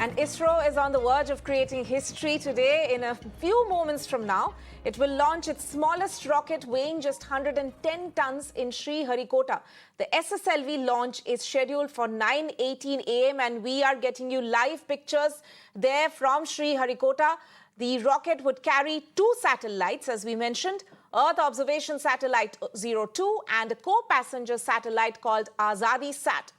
And ISRO is on the verge of creating history today. In a few moments from now, it will launch its smallest rocket weighing just 110 tons in Sriharikota. The SSLV launch is scheduled for 9:18 a.m. and we are getting you live pictures there from Sriharikota. The rocket would carry two satellites, as we mentioned, Earth Observation Satellite 02 and a co-passenger satellite called AzaadiSAT.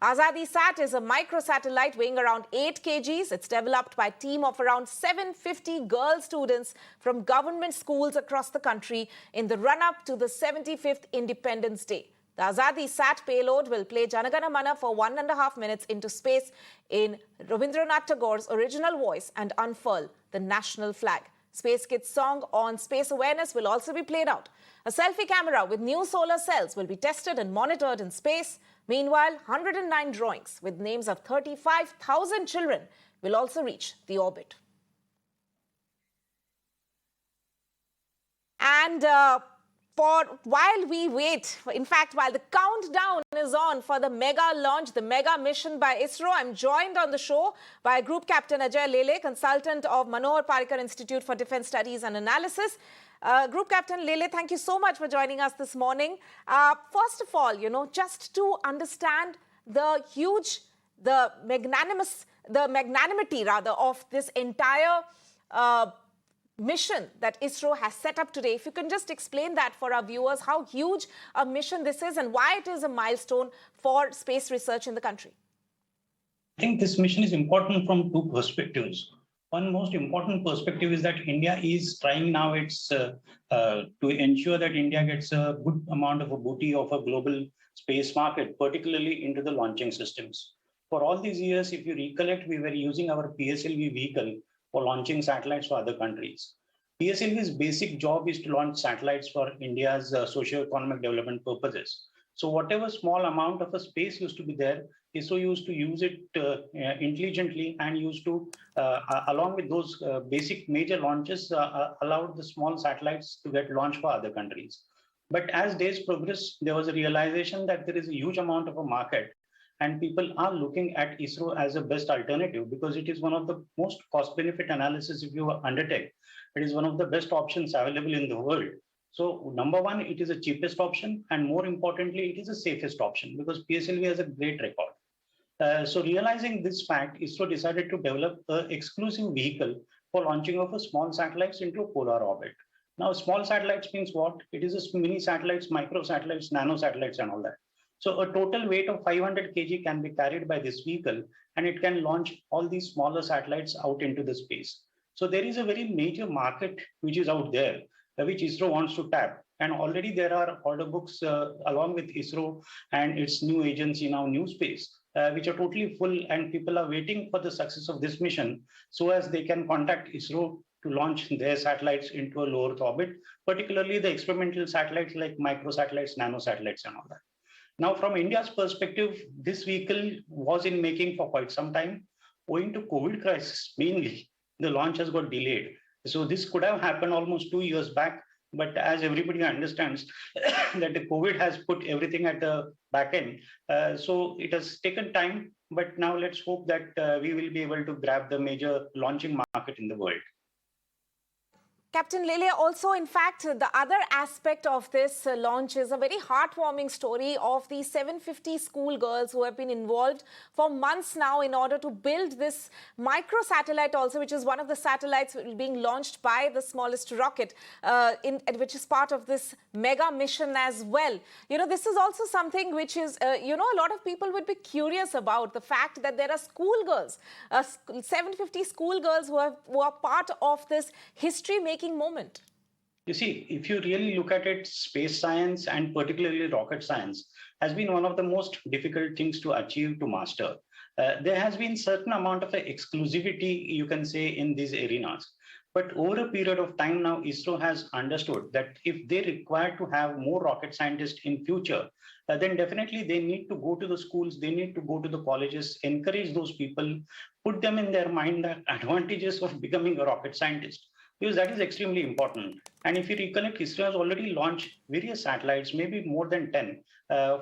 AzaadiSAT is a microsatellite weighing around 8 kgs. It's developed by a team of around 750 girl students from government schools across the country in the run-up to the 75th Independence Day. The AzaadiSAT payload will play Janagana Mana for 1.5 minutes into space in Rabindranath Tagore's original voice and unfurl the national flag. Space Kids' song on space awareness will also be played out. A selfie camera with new solar cells will be tested and monitored in space. Meanwhile, 109 drawings with names of 35,000 children will also reach the orbit. And while we wait, in fact, while the countdown is on for the mega launch, the mega mission by ISRO, I'm joined on the show by Group Captain Ajey Lele, consultant of Manohar Parrikar Institute for Defence Studies and Analysis. Group Captain Lele, thank you so much for joining us this morning. First of all, just to understand the magnanimity of this entire mission that ISRO has set up today. If you can just explain that for our viewers, how huge a mission this is and why it is a milestone for space research in the country. I think this mission is important from two perspectives. One most important perspective is that India is trying now to ensure that India gets a good amount of a booty of a global space market, particularly into the launching systems. For all these years, if you recollect, we were using our PSLV vehicle for launching satellites for other countries. PSLV's basic job is to launch satellites for India's socio-economic development purposes. So whatever small amount of a space used to be there, ISRO used to use it intelligently and used to, along with those basic major launches, allowed the small satellites to get launched for other countries. But as days progress, there was a realization that there is a huge amount of a market and people are looking at ISRO as a best alternative because it is one of the most cost-benefit analysis if you undertake. It is one of the best options available in the world. So number one, it is the cheapest option, and more importantly, it is the safest option because PSLV has a great record. So realizing this fact, ISRO decided to develop an exclusive vehicle for launching of a small satellites into a polar orbit. Now, small satellites means what? It is a mini satellites, micro satellites, nano satellites, and all that. So a total weight of 500 kg can be carried by this vehicle, and it can launch all these smaller satellites out into the space. So there is a very major market which is out there, which ISRO wants to tap. And already there are order books along with ISRO and its new agency now, New Space, which are totally full, and people are waiting for the success of this mission so as they can contact ISRO to launch their satellites into a low Earth orbit, particularly the experimental satellites like microsatellites, nanosatellites, and all that. Now, from India's perspective, this vehicle was in making for quite some time. Owing to COVID crisis, mainly, the launch has got delayed. So this could have happened almost 2 years back. But as everybody understands, that the COVID has put everything at the back end. So it has taken time. But now let's hope that we will be able to grab the major launching market in the world. Captain Lele, also, in fact, the other aspect of this launch is a very heartwarming story of the 750 schoolgirls who have been involved for months now in order to build this microsatellite also, which is one of the satellites being launched by the smallest rocket, which is part of this mega mission as well. This is also something which is, a lot of people would be curious about the fact that there are schoolgirls, 750 schoolgirls who are part of this history-making moment. You see, if you really look at it, space science and particularly rocket science has been one of the most difficult things to achieve, to master. There has been certain amount of exclusivity, you can say, in these arenas. But over a period of time now, ISRO has understood that if they require to have more rocket scientists in future, then definitely they need to go to the schools, they need to go to the colleges, encourage those people, put them in their mind the advantages of becoming a rocket scientist. because that is extremely important. And if you recollect, ISRO has already launched various satellites, maybe more than 10,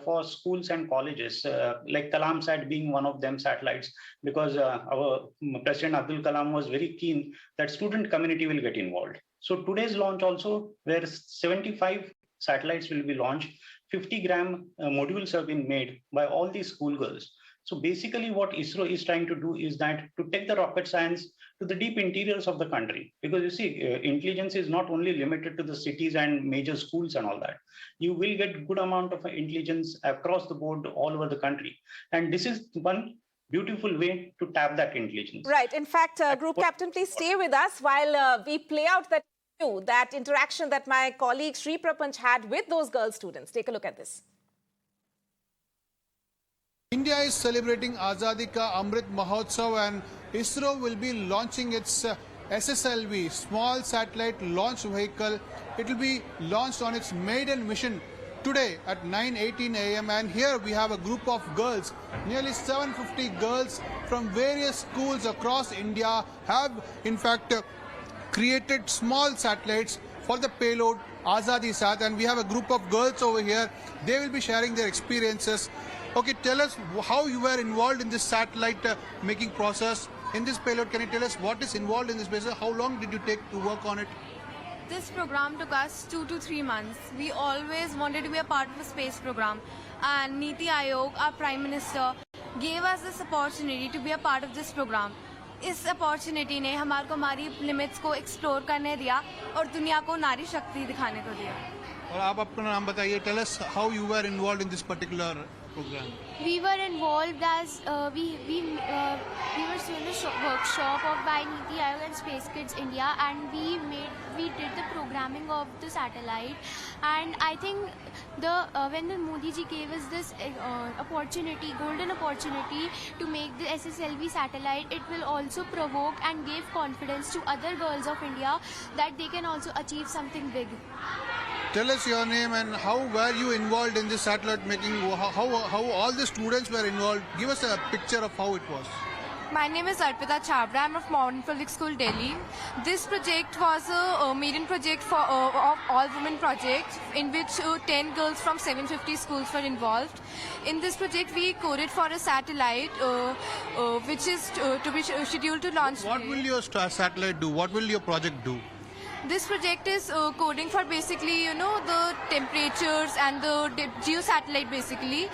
for schools and colleges, like KalamSat being one of them satellites, because our President Abdul Kalam was very keen that student community will get involved. So today's launch also, where 75 satellites will be launched, 50-gram modules have been made by all these schoolgirls. So basically what ISRO is trying to do is that to take the rocket science to the deep interiors of the country. Because you see, intelligence is not only limited to the cities and major schools and all that. You will get good amount of intelligence across the board all over the country. And this is one beautiful way to tap that intelligence. Right. In fact, Group Captain, please stay with us while we play out that interaction that my colleague Sri Prapanch had with those girl students. Take a look at this. India is celebrating Azadi Ka Amrit Mahotsav, and ISRO will be launching its SSLV, Small Satellite Launch Vehicle. It will be launched on its maiden mission today at 9:18 a.m. And here we have a group of girls, nearly 750 girls from various schools across India have in fact created small satellites for the payload AzaadiSAT, and we have a group of girls over here. They will be sharing their experiences. Okay, tell us how you were involved in this satellite making process. In this payload, can you tell us what is involved in this process? How long did you take to work on it? This program took us 2 to 3 months. We always wanted to be a part of a space program, and Niti Aayog, our Prime Minister, gave us this opportunity to be a part of this program. इस opportunity ने हमारे को हमारी limits को explore करने दिया और दुनिया को नारी शक्ति दिखाने को दिया. और आप अपना नाम बताइए. Tell us how you were involved in this particular program. We were involved as we were doing a workshop by Niti Aayog and Space Kids India, and we did the programming of the satellite. And I think when the Modi ji gave us this golden opportunity to make the SSLV satellite, it will also provoke and give confidence to other girls of India that they can also achieve something big. Tell us your name and how were you involved in this satellite making? How all the students were involved? Give us a picture of how it was. My name is Arpita Chabra. I'm of Modern Public School, Delhi. This project was a maiden project for of all-women project, in which 10 girls from 750 schools were involved. In this project, we coded for a satellite, which is to be scheduled to launch. What will your satellite do? What will your project do? This project is coding for basically, the temperatures and the geosatellite basically.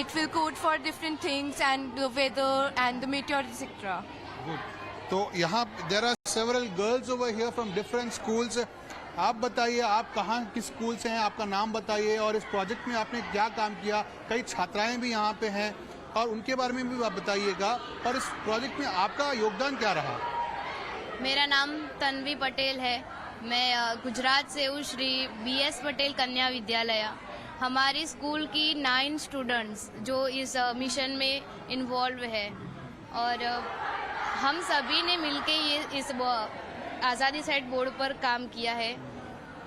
It will code for different things and the weather and the meteor, etc. Good. So, यहाँ there are several girls over here from different schools. आप बताइए आप कहाँ किस school से हैं, आपका नाम बताइए और इस प्रोजेक्ट में आपने क्या काम किया. कई छात्राएं भी यहाँ पे हैं और उनके बारे में भी आप बताइएगा और इस प्रोजेक्ट में आपका योगदान क्या रहा. मेरा नाम तन्वी पटेल है. मैं गुजरात से हूँ, श्री BS पटेल कन्या विद्यालय. हमारी स्कूल की 9 स्टूडेंट्स जो इस मिशन में इन्वॉल्व है और हम सभी ने मिलके इस AzaadiSAT बोर्ड पर काम किया है.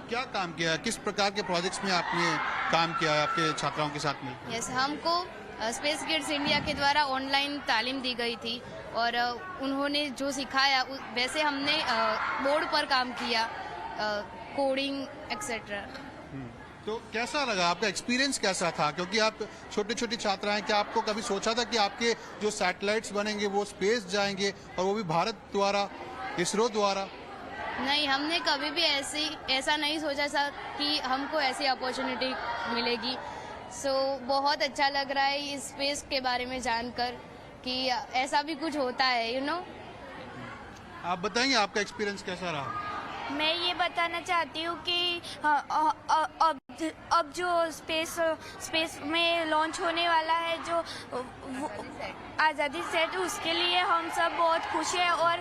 क्या काम किया है? किस प्रकार के प्रोजेक्ट्स में आपने काम किया है आपके छात्राओं के साथ में? यस, हमको स्पेस किड्स इंडिया के द्वारा ऑनलाइन तालीम दी गई थी और उन्होंने जो सिखाया वैसे हमने बोर्ड पर काम किया, कोडिंग एक्सेट्रा. तो कैसा लगा, आपका एक्सपीरियंस कैसा था? क्योंकि आप छोटे छोटे छात्र हैं, क्या आपको कभी सोचा था कि आपके जो सैटेलाइट्स बनेंगे वो स्पेस जाएंगे और वो भी भारत द्वारा, ISRO द्वारा? नहीं, हमने कभी भी ऐसा नहीं सोचा था कि हमको ऐसी अपॉर्चुनिटी मिलेगी. बहुत अच्छा लग रहा है इस स्पेस के बारे में जानकर कि ऐसा भी कुछ होता है. आप बताइए आपका एक्सपीरियंस कैसा रहा? मैं ये बताना चाहती हूँ कि अब जो स्पेस में लॉन्च होने वाला है जो AzaadiSAT, उसके लिए हम सब बहुत खुश हैं और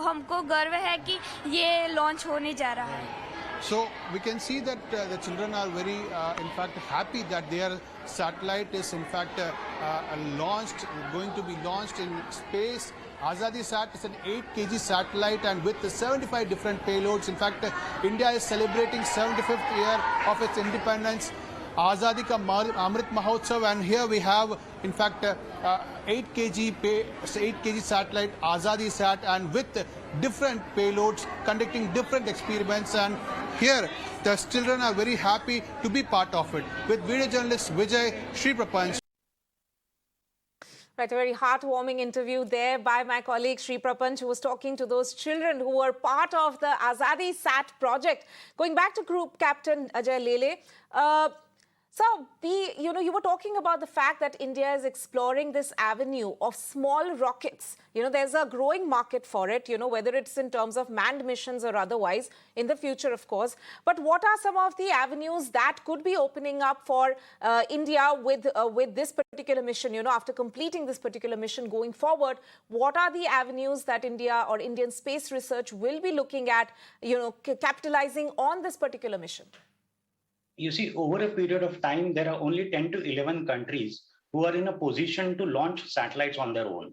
हमको गर्व है कि ये लॉन्च होने जा रहा है. So we can see that the children are very, in fact, happy that their satellite is in fact going to be launched in space. AzaadiSAT is an 8 kg satellite and with 75 different payloads. In fact, India is celebrating 75th year of its independence. Azadi Ka Amrit Mahotsav, and here we have, in fact, 8 kg satellite AzaadiSAT, and with different payloads conducting different experiments. And here the children are very happy to be part of it. With video journalist Vijay, Sri Prapanch. Right, a very heartwarming interview there by my colleague Sri Prapanch, who was talking to those children who were part of the AzaadiSAT project. Going back to Group Captain Ajey Lele, so you were talking about the fact that India is exploring this avenue of small rockets. There's a growing market for it, whether it's in terms of manned missions or otherwise in the future, of course. But what are some of the avenues that could be opening up for India with this particular mission? After completing this particular mission going forward, what are the avenues that India or Indian space research will be looking at, capitalizing on this particular mission? You see, over a period of time, there are only 10 to 11 countries who are in a position to launch satellites on their own.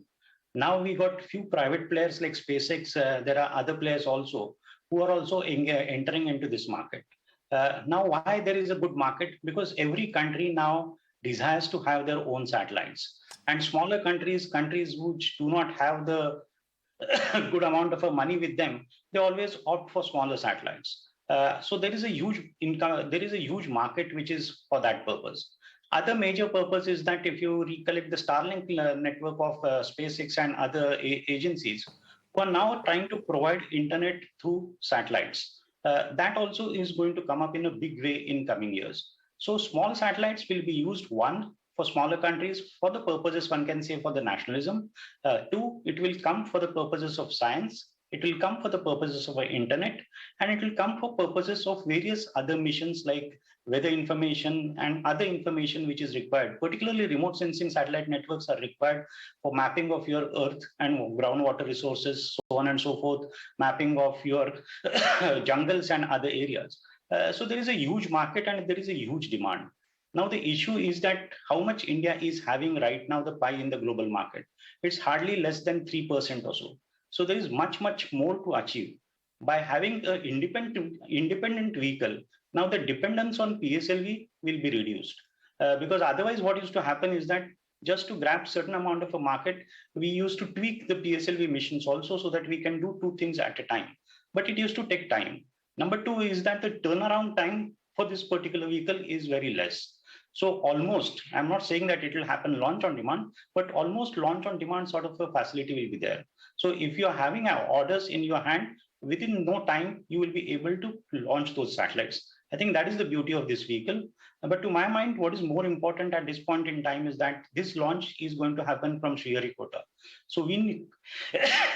Now we got few private players like SpaceX. There are other players also who are also entering into this market. Now, why there is a good market? Because every country now desires to have their own satellites. And smaller countries which do not have the good amount of money with them, they always opt for smaller satellites. So there is a huge income, there is a huge market which is for that purpose. Other major purpose is that if you recollect the Starlink network of SpaceX and other agencies who are now trying to provide internet through satellites, that also is going to come up in a big way in coming years. So small satellites will be used, one, for smaller countries for the purposes, one can say, for the nationalism. Two, it will come for the purposes of science. It will come for the purposes of internet, and it will come for purposes of various other missions like weather information and other information which is required. Particularly remote sensing satellite networks are required for mapping of your earth and groundwater resources, so on and so forth, mapping of your jungles and other areas. So there is a huge market and there is a huge demand. Now the issue is that how much India is having right now the pie in the global market. It's hardly less than 3% or so. So there is much more to achieve. By having an independent vehicle, now the dependence on PSLV will be reduced. Because otherwise what used to happen is that just to grab certain amount of a market, we used to tweak the PSLV missions also so that we can do two things at a time. But it used to take time. Number two is that the turnaround time for this particular vehicle is very less. So almost, I'm not saying that it will happen launch on demand, but almost launch on demand sort of a facility will be there. So if you're having orders in your hand, within no time, you will be able to launch those satellites. I think that is the beauty of this vehicle. But to my mind, what is more important at this point in time is that this launch is going to happen from Sriharikota. So we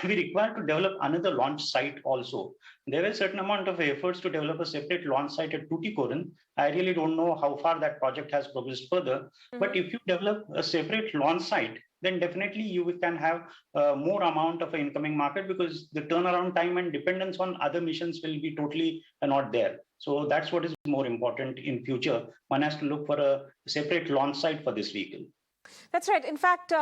require to develop another launch site also. There were a certain amount of efforts to develop a separate launch site at Tuticorin. I really don't know how far that project has progressed further. But if you develop a separate launch site, then definitely you can have more amount of an incoming market, because the turnaround time and dependence on other missions will be totally not there. So that's what is more important in future. One has to look for a separate launch site for this vehicle. That's right. In fact,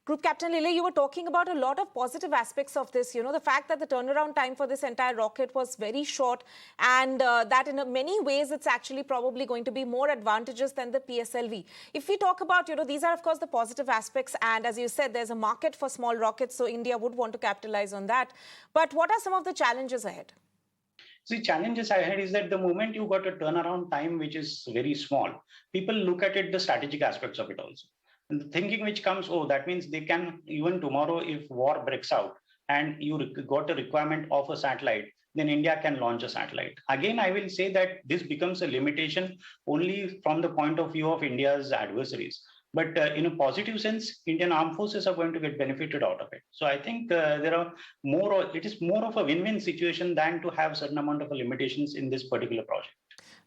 Group Captain Lele, you were talking about a lot of positive aspects of this. The fact that the turnaround time for this entire rocket was very short, and that in many ways it's actually probably going to be more advantageous than the PSLV. If we talk about, these are of course the positive aspects, and as you said, there's a market for small rockets, so India would want to capitalize on that. But what are some of the challenges ahead? See, challenges ahead is that the moment you got a turnaround time which is very small, people look at it, the strategic aspects of it also. And the thinking which comes, oh, that means they can, even tomorrow if war breaks out and you got a requirement of a satellite, then India can launch a satellite. Again, I will say that this becomes a limitation only from the point of view of India's adversaries. But in a positive sense, Indian armed forces are going to get benefited out of it. So I think it is more of a win-win situation than to have certain amount of limitations in this particular project.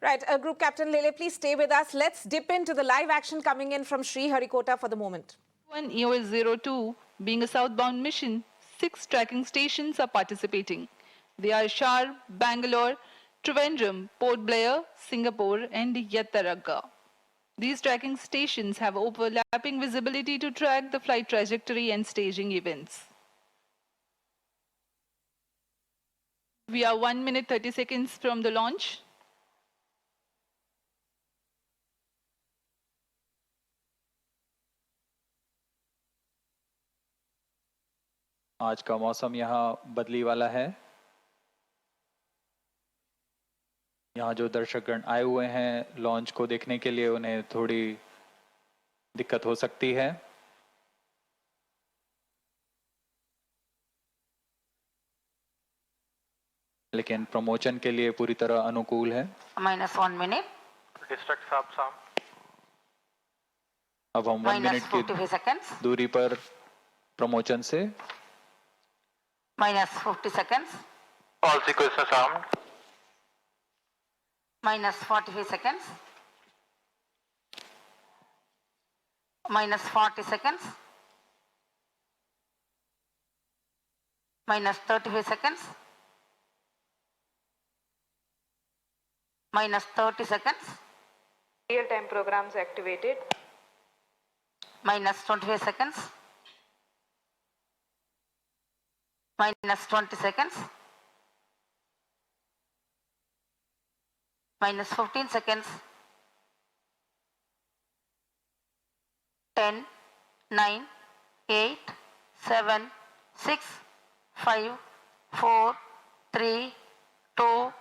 Right. Group Captain Lele, please stay with us. Let's dip into the live action coming in from Sriharikota for the moment. One EOS-02 being a southbound mission, 6 tracking stations are participating. They are Shar, Bangalore, Trivandrum, Port Blair, Singapore and Yettaragga. These tracking stations have overlapping visibility to track the flight trajectory and staging events. We are 1 minute 30 seconds from the launch. आज का मौसम यहाँ बदली वाला है। यहाँ जो दर्शकगण आए हुए हैं लॉन्च को देखने के लिए, उन्हें थोड़ी दिक्कत हो सकती है। लेकिन प्रमोशन के लिए पूरी तरह अनुकूल है। -1 minute. डिस्ट्रक्ट साहब अब हम 1 मिनट की -45 seconds. दूरी पर प्रमोशन से -50 seconds. All sequence sound -45 seconds. -40 seconds. -35 seconds. -30 seconds. Real-time programs activated. -25 seconds. -20 seconds. -15 seconds. 10, 9, 8, 7, 6, 5, 4, 3, 2,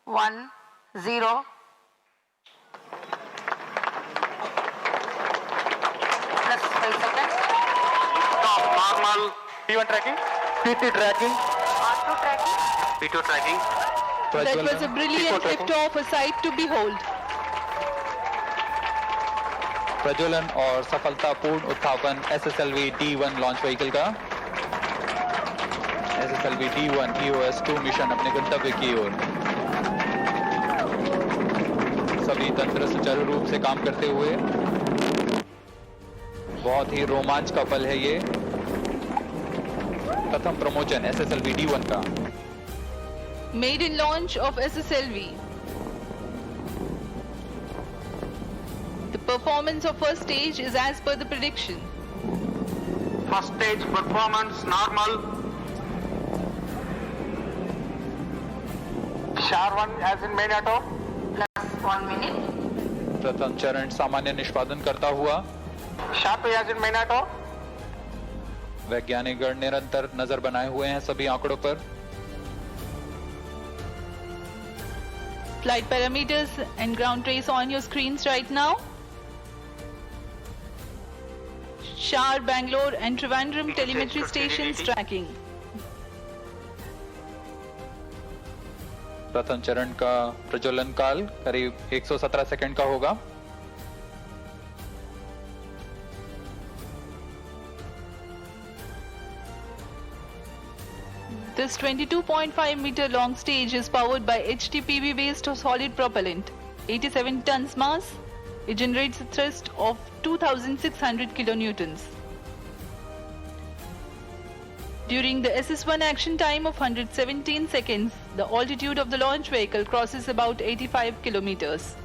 1, 0. Plus 5 seconds. Stop normal. P1 tracking. PT tracking. R2 tracking. P2 tracking. That was a brilliant lift-off, a sight to behold. प्रज्वलन और सफलतापूर्ण उत्थापन SSLV D1 launch vehicle का। SSLV D1 EOS-2 mission अपने गंतव्य की ओर। सभी तंत्र सुचारू रूप से काम करते हुए। बहुत ही रोमांच का पल है ये। प्रथम प्रमोशन SSLV D1 का। Maiden launch of SSLV. The performance of first stage is as per the prediction. First stage performance normal. SHAR-1 as in main auto. Plus 1 minute. प्रथम चरण सामान्य निष्पादन करता हुआ। SHAR-2 as in main auto. वैज्ञानिक गण निरंतर नजर बनाए हुए हैं सभी आंकड़ों पर। Flight parameters and ground trace on your screens right now. Shar, Bangalore and Trivandrum telemetry stations tracking. प्रथम चरण का प्रज्वलन काल करीब 117 सेकंड का होगा। This 22.5 meter long stage is powered by HTPV based solid propellant, 87 tons mass. It generates a thrust of 2600 kilonewtons. During the SS1 action time of 117 seconds, the altitude of the launch vehicle crosses about 85 kilometers.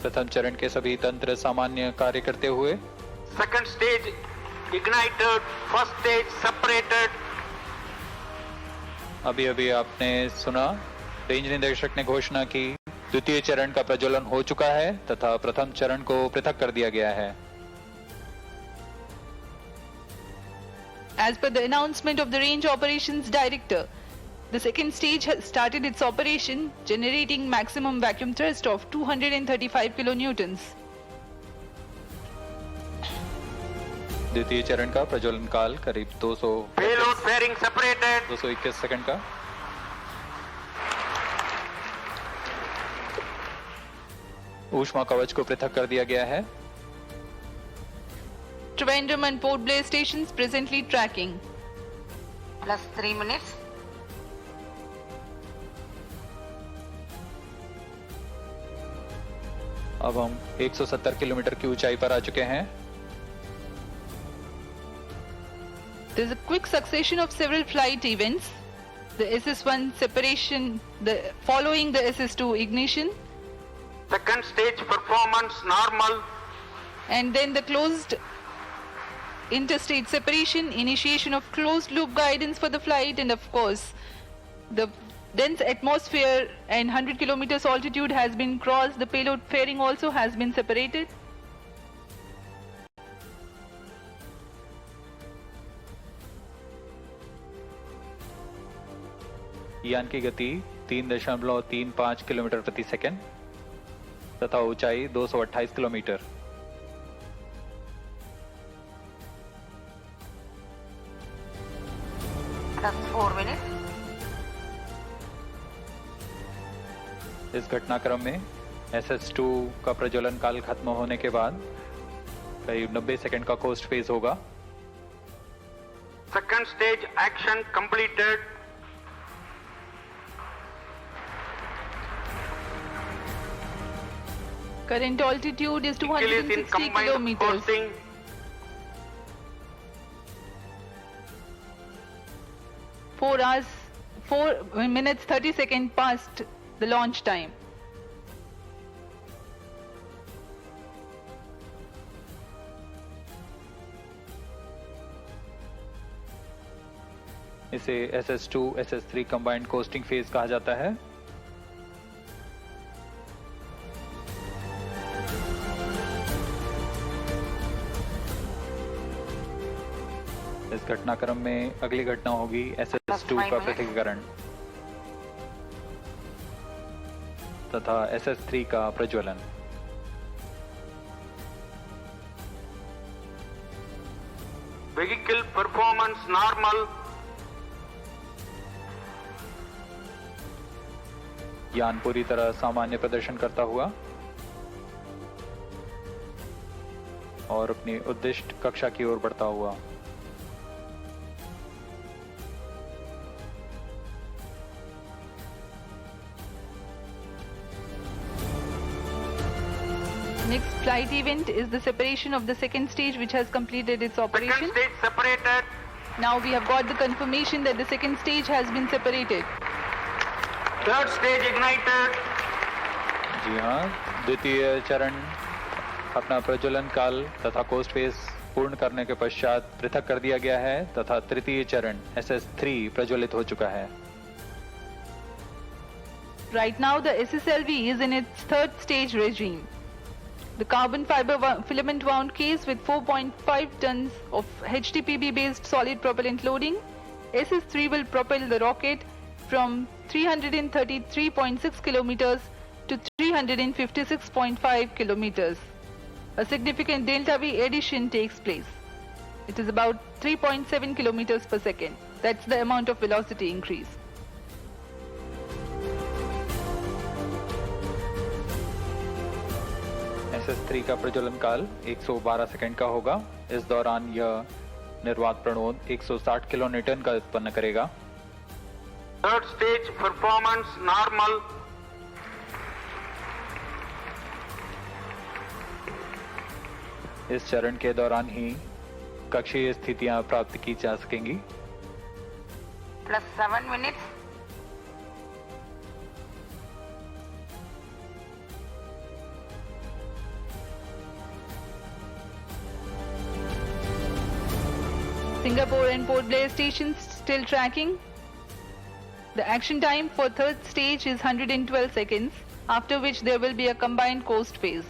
प्रथम चरण के सभी तंत्र सामान्य कार्य करते हुए। Second stage ignited. First stage separated. अभी अभी आपने सुना रेंज निदेशक ने घोषणा की द्वितीय चरण का प्रज्वलन हो चुका है तथा प्रथम चरण को पृथक कर दिया गया है। As per the announcement of the Range Operations Director, the second stage has started its operation, generating maximum vacuum thrust of 235 kilonewtons. द्वितीय चरण का प्रज्वलन काल करीब 221 Payload fairing separated. सेकंड का। ऊष्मा कवच को पृथक कर दिया गया है। Trivandrum and Port Blair stations presently tracking. Plus 3 minutes. अब हम 170 किलोमीटर की ऊंचाई पर आ चुके हैं। There's a quick succession of several flight events. The SS1 separation, following the SS2 ignition, Second stage performance normal. and then the closed interstate separation, initiation of closed loop guidance for the flight, and of course, the dense atmosphere and 100 kilometers altitude has been crossed. The payload fairing also has been separated. यान की गति 3.35 kilometre प्रति second तथा ऊंचाई 228 kilometre. +4 minutes. इस घटनाक्रम में SS2 का प्रज्वलन काल खत्म होने के बाद करीब 90 सेकंड का कोस्ट फेज होगा। Second stage action completed. Current altitude is 260 kilometers. Costing. 4 minutes 30 seconds past the launch time. इसे SS2 SS3 combined costing phase कहा जाता है। इस घटनाक्रम में अगली घटना होगी SS2 का पृथक्करण तथा SS3 का प्रज्वलन। Vehicle performance normal. यान पूरी तरह सामान्य प्रदर्शन करता हुआ और अपनी उद्दिष्ट कक्षा की ओर बढ़ता हुआ। Next flight event is the separation of the second stage, which has completed its operation. Second stage separated. Now we have got the confirmation that the second stage has been separated. Third stage ignited. जी हाँ, द्वितीय चरण अपना प्रज्वलन काल तथा coast phase पूर्ण करने के पश्चात पृथक कर दिया गया है तथा तृतीय चरण SS3 प्रज्वलित हो चुका है। Right now the SSLV is in its third stage regime. The carbon fiber filament wound case with 4.5 tons of HTPB based solid propellant loading, SS3 will propel the rocket from 333.6 kilometers to 356.5 kilometers. A significant delta V addition takes place. It is about 3.7 kilometers per second. That's the amount of velocity increase. SS3 का प्रज्वलन काल 112 second का होगा। इस दौरान यह निर्वात प्रणोद 160 kilonewton का उत्पन्न करेगा। Third stage performance normal. इस चरण के दौरान ही कक्षीय स्थितियां प्राप्त की जा सकेंगी। +7 minutes. Singapore and Port Blair stations still tracking. The action time for third stage is 112 seconds, after which there will be a combined coast phase.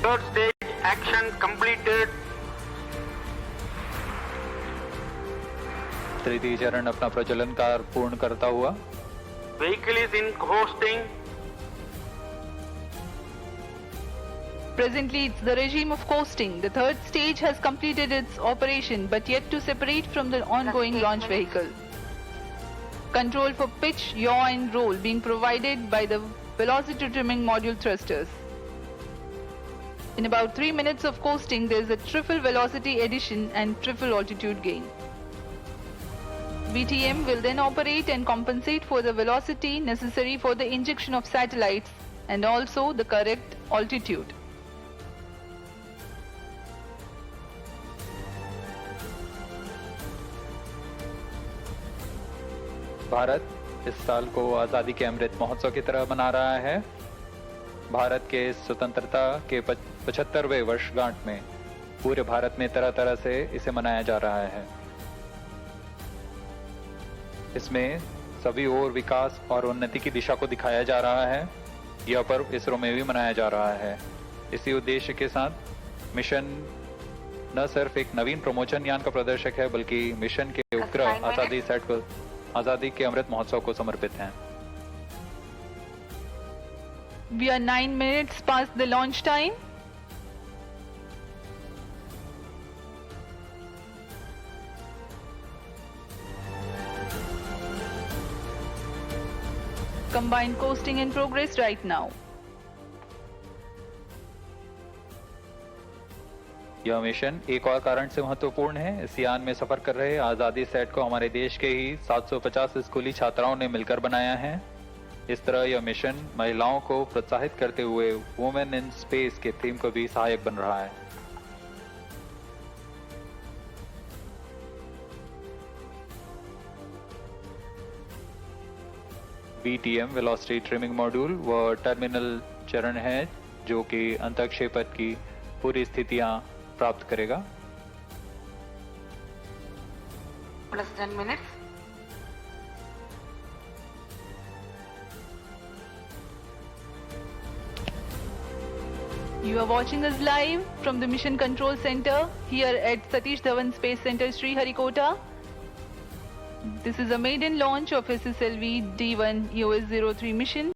Third stage action completed. तृतीय चरण अपना प्रज्वलन कार्य पूर्ण करता हुआ। Vehicle is in coasting. Presently, it's the regime of coasting. The third stage has completed its operation, but yet to separate from the ongoing launch vehicle. Control for pitch, yaw and roll being provided by the velocity trimming module thrusters. In about 3 minutes of coasting, there is a triple velocity addition and triple altitude gain. VTM will then operate and compensate for the velocity necessary for the injection of satellites and also the correct altitude. Bharat इस साल को आज़ादी के अमृत महोत्सव की तरह मना रहा है। भारत के स्वतंत्रता के 75वें वर्षगांठ में पूरे भारत में तरह तरह से इसे मनाया जा रहा है। इसमें सभी ओर विकास और उन्नति की दिशा को दिखाया जा रहा है। यह पर्व इसरो में भी मनाया जा रहा है। इसी उद्देश्य के साथ मिशन न सिर्फ एक नवीन प्रमोशन यान का प्रदर्शक है, बल्कि मिशन के उपग्रह आजादी सैट को आजादी के अमृत महोत्सव को समर्पित हैं। We are 9 minutes past the launch time. Combined coasting in progress right now. यह मिशन एक और कारण से महत्वपूर्ण है। इस यान में सफर कर रहे आजादी सेट को हमारे देश के ही 750 स्कूली छात्राओं ने मिलकर बनाया है। इस तरह यह मिशन महिलाओं को प्रोत्साहित करते हुए वुमेन इन स्पेस के थीम को भी सहायक बन रहा है। VTM वेलोसिटी ट्रिमिंग मॉड्यूल व टर्मिनल चरण है जो कि अंतःक्षेपण की पूरी स्थितियां प्राप्त करेगा। Plus 10 minutes. You are watching us live from the Mission Control Center here at Satish Dhawan Space Centre, Sriharikota. This is a maiden launch of SSLV D1 EOS-03 mission.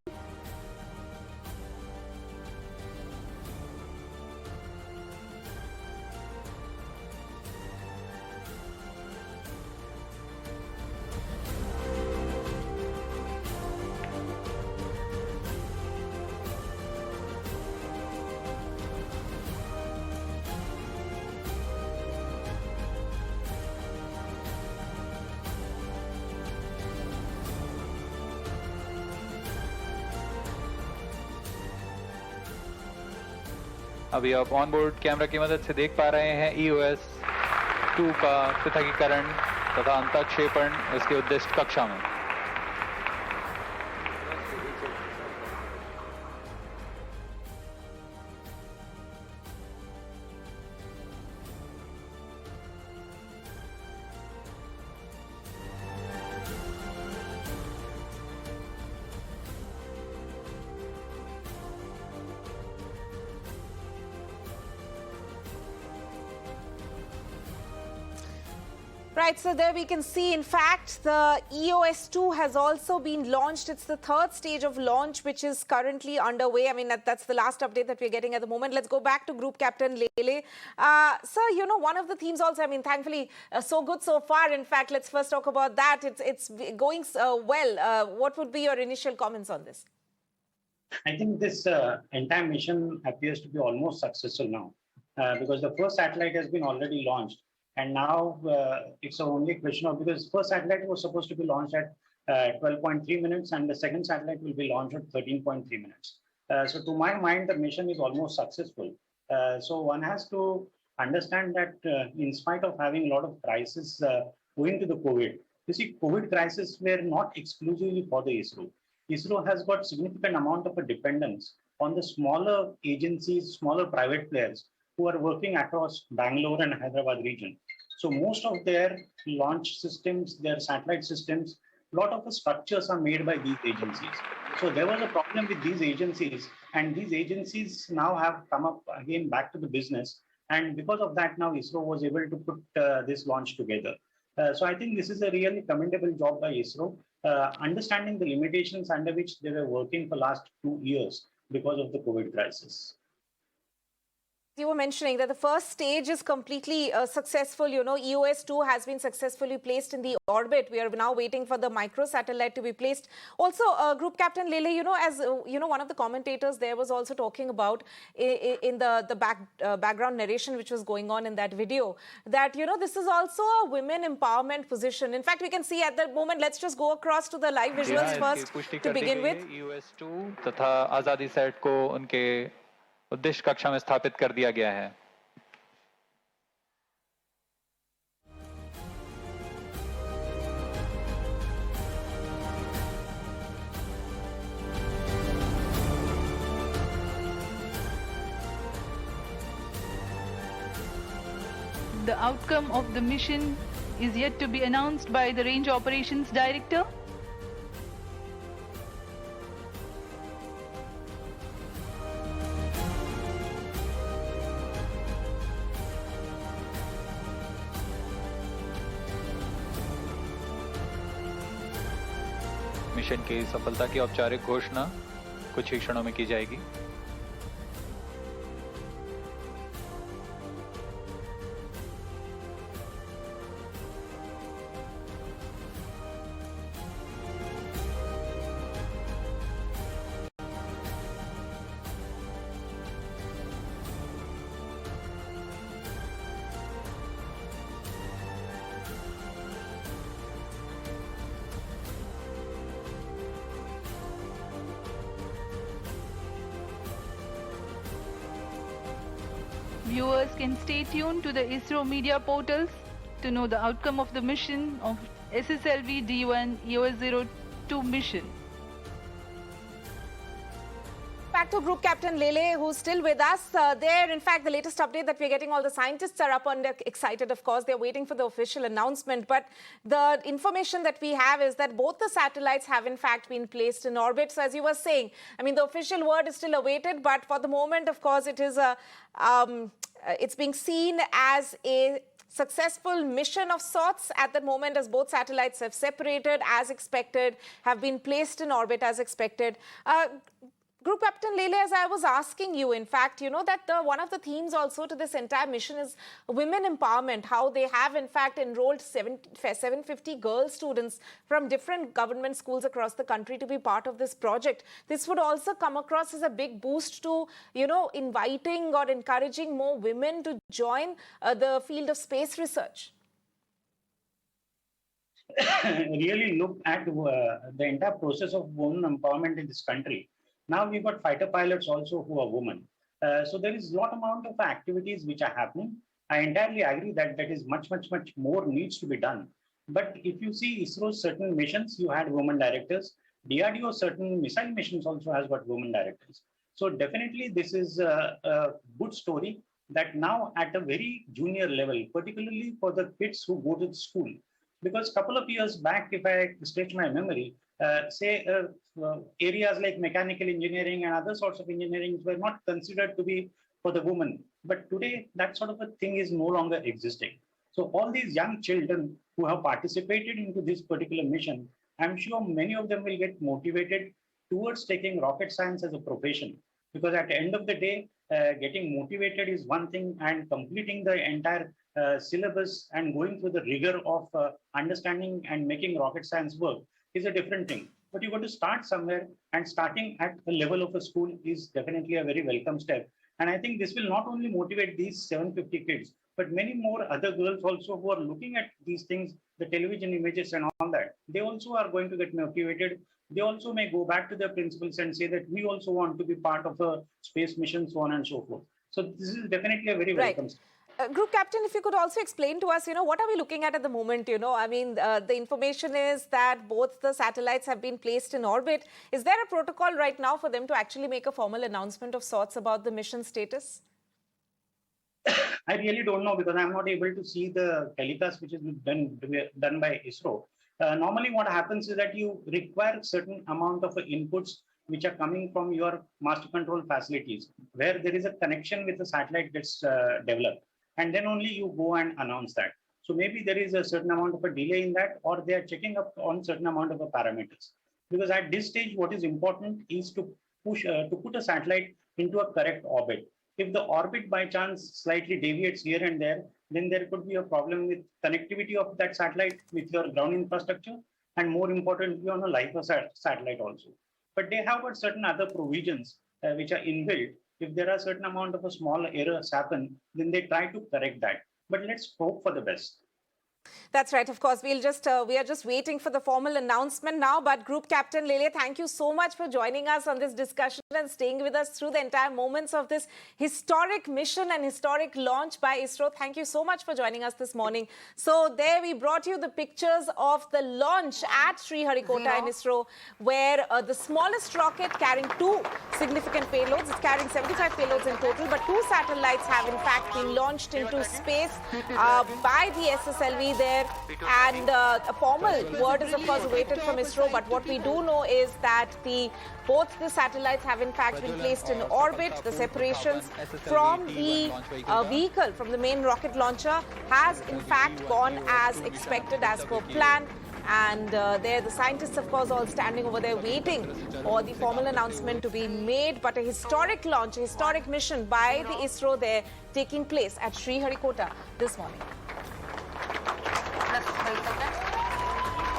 अभी आप ऑन बोर्ड कैमरा की मदद से देख पा रहे हैं EOS-2 का पृथकीकरण तथा अंतःक्षेपण इसके उद्दिष्ट कक्षा में। Right, so there we can see, in fact, the EOS-2 has also been launched. It's the third stage of launch, which is currently underway. I mean, that's the last update that we're getting at the moment. Let's go back to Group Captain Lele. Sir, you know, one of the themes also, I mean, thankfully, so good so far. In fact, let's first talk about that. It's going well. What would be your initial comments on this? I think this entire mission appears to be almost successful now because the first satellite has been already launched. And now it's only a question of, because first satellite was supposed to be launched at 12.3 minutes and the second satellite will be launched at 13.3 minutes. So to my mind, the mission is almost successful. So one has to understand that in spite of having a lot of crises owing to the COVID, you see, COVID crisis were not exclusively for the ISRO. ISRO has got significant amount of a dependence on the smaller agencies, smaller private players who are working across Bangalore and Hyderabad region. So most of their launch systems, their satellite systems, a lot of the structures are made by these agencies. So there was a problem with these agencies, and these agencies now have come up again back to the business. And because of that, now ISRO was able to put this launch together. So I think this is a really commendable job by ISRO, understanding the limitations under which they were working for last 2 years because of the COVID crisis. You were mentioning that the first stage is completely successful. You know, EOS-2 has been successfully placed in the orbit. We are now waiting for the microsatellite to be placed. Also, Group Captain Lele, you know, as you know, one of the commentators there was also talking about in the background narration which was going on in that video, that, you know, this is also a women empowerment position. In fact, we can see at that moment, let's just go across to the live visuals first to begin with. EOS-2 तथा आजादी set को उनके उद्देश्य कक्षा में स्थापित कर दिया गया है। The outcome of the mission is yet to be announced by the Range Operations Director. Mission की सफलता की औपचारिक घोषणा कुछ ही क्षणों में की जाएगी। Viewers can stay tuned to the ISRO media portals to know the outcome of the mission of SSLV D1 EOS-02 mission. Back to Group Captain Lele, who's still with us. In fact, the latest update that we're getting, all the scientists are up and excited, of course. They're waiting for the official announcement. But the information that we have is that both the satellites have, in fact, been placed in orbit. So as you were saying, I mean, the official word is still awaited. But for the moment, of course, it is it's being seen as a successful mission of sorts at the moment, as both satellites have separated as expected, have been placed in orbit as expected. Group Captain Lele, as I was asking you, in fact, you know that one of the themes also to this entire mission is women empowerment, how they have, in fact, enrolled 750 girl students from different government schools across the country to be part of this project. This would also come across as a big boost to, you know, inviting or encouraging more women to join the field of space research. Really look at the entire process of women empowerment in this country. Now we've got fighter pilots also who are women. So there is a lot amount of activities which are happening. I entirely agree that that is much more needs to be done. But if you see ISRO's certain missions, you had women directors. DRDO certain missile missions also has got women directors. So definitely this is a good story that now at a very junior level, particularly for the kids who go to the school. Because a couple of years back, if I stretch my memory, areas like mechanical engineering and other sorts of engineering were not considered to be for the women. But today, that sort of a thing is no longer existing. So all these young children who have participated into this particular mission, I'm sure many of them will get motivated towards taking rocket science as a profession. Because at the end of the day, getting motivated is one thing, and completing the entire syllabus and going through the rigor of understanding and making rocket science work is a different thing. But you got to start somewhere, and starting at the level of a school is definitely a very welcome step. And I think this will not only motivate these 750 kids, but many more other girls also who are looking at these things, the television images and all that. They also are going to get motivated. They also may go back to their principals and say that we also want to be part of a space mission, so on and so forth. So this is definitely a very welcome step. Group Captain, if you could also explain to us, you know, what are we looking at the moment? You know, I mean, the information is that both the satellites have been placed in orbit. Is there a protocol right now for them to actually make a formal announcement of sorts about the mission status? I really don't know, because I'm not able to see the telecast which is done by ISRO. Normally what happens is that you require certain amount of inputs which are coming from your master control facilities, where there is a connection with the satellite gets developed. And then only you go and announce that. So maybe there is a certain amount of a delay in that, or they are checking up on certain amount of parameters. Because at this stage, what is important is to put a satellite into a correct orbit. If the orbit by chance slightly deviates here and there, then there could be a problem with connectivity of that satellite with your ground infrastructure, and more importantly on a life of satellite also. But they have got certain other provisions which are inbuilt. If there are certain amount of a small errors happen, then they try to correct that. But let's hope for the best. That's right. Of course, we are just waiting for the formal announcement now. But Group Captain Lele, thank you so much for joining us on this discussion and staying with us through the entire moments of this historic mission and historic launch by ISRO. Thank you so much for joining us this morning. So there we brought you the pictures of the launch at Sriharikota in ISRO, where the smallest rocket carrying 2 significant payloads, it's carrying 75 payloads in total, but 2 satellites have in fact been launched into space by the SSLV there, and a formal word is of course awaited from ISRO. But what we do know is that both the satellites have in fact been placed in orbit. The separations from the vehicle, from the main rocket launcher, has in fact gone as expected, as per plan. And there the scientists, of course, all standing over there waiting for the formal announcement to be made. But a historic launch, a historic mission by the ISRO there taking place at Sriharikota this morning.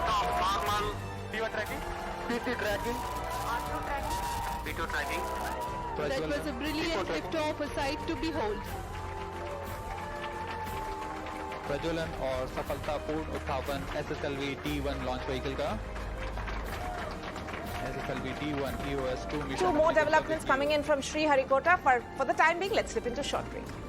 Normal D1 tracking, PT tracking, R2 tracking, P2 tracking. That was a brilliant liftoff, a sight to behold. प्रज्वलन और सफलतापूर्ण उत्थापन SSLV D1 launch vehicle का SSLV D1 EOS-2 mission. Two more developments coming in from Sriharikota. For the time being, let's slip into short break.